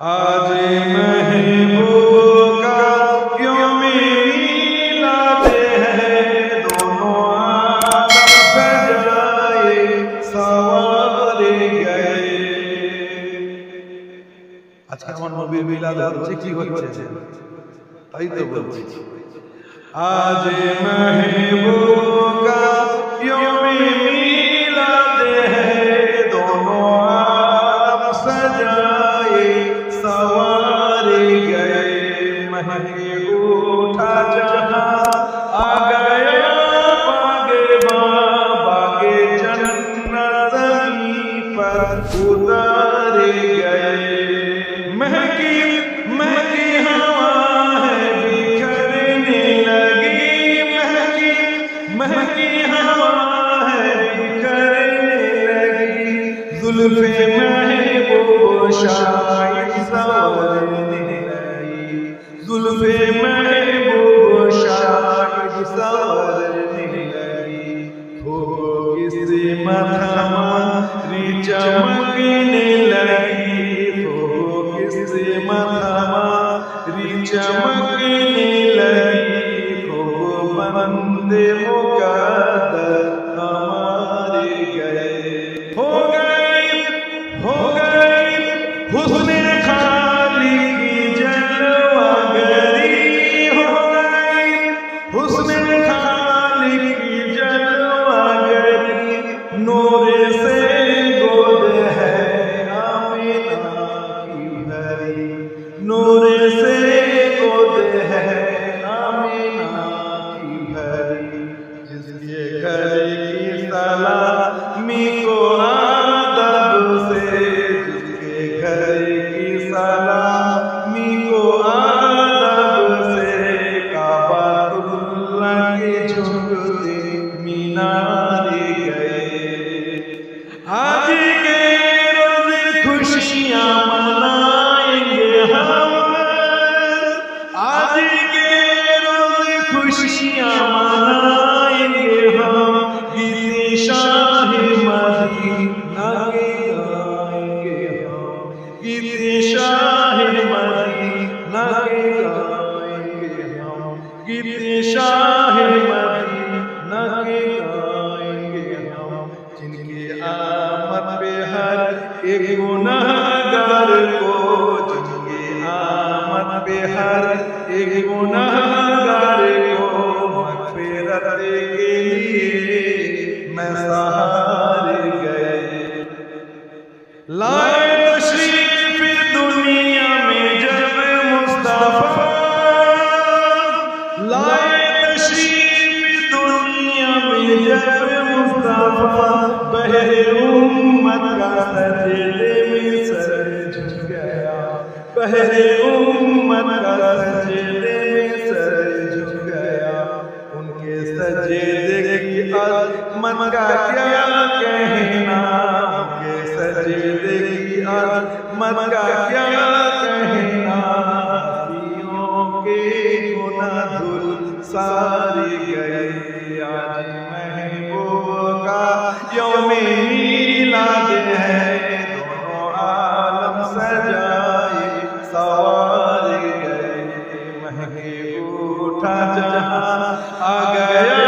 آج محبوب کا یوم میلاد ہے، دونوں عالم سجائے سنوارے گئے۔ আজকে আমার নবীর মিলাদ হচ্ছে, কি হচ্ছে তাই তো বলছি। আজ महबूब का यौम मिलाद है, दोनों आलम सजाए संवारे गए। महके उठा जहां आ गया बागे बागे जन्नत ज़मीं पर उतारे गए। महकी महकी हवा है बिखरने लगी, महकी महकी हवा है बिखरने लगी। जुल्फ़े महबूब शायद संवरने लगी, जुल्फ़े महबूब शायद संवरने लगी। खूब किस्मत हमारी चमकने लगी, खूब किस्मत हमारी चमकने लगी। खूब बंदे मुक़द्दर हमारे गए। हो गई हुस्न खाली की जलवागरी, हो गई हुस्न खाली की जलवागरी। नूर से गोद है आमिना की भरी, नूर से गोद है आमिना की भरी। जिसके घर की सलामी को आदब से, जिसके घर की सलामी को आदब से। काबतुल्लाह के झुकते मीनारे गए। आज के रोज खुशियां मनाएंगे हम, आज के रोज खुशियां मनाएंगे हम। गीत शाह मदीना के गाएंगे हम, गीत शाह मदीना के गाएंगे हम, गीत शाह मदीना के गाएंगे हम। जिनके आमद पे हर एक गुनाहगार को, जिनके आमद पे हर एक गुनाहगार को मग़फ़िरत के लिए मैं सहारे गए। लाए तशरीफ़ दुनिया में जब मुस्तफ़ा, लाए तशरीफ़ दुनिया में जब मुस्तफ़ा। बहरे उम्मत का सजदे में सर झुक गया, बहरे उम्मत का सजदे में सर झुक गया। उनके सजदे की अज़मत का क्या कहना, उनके सजदे की अज़मत का क्या कहना। हस्तियों के गुनाह धुल सारे गए। आज महबूब का यौम मिलाद है, दोनों आलम सजाए संवारे गए। महके उठा जहां आ गया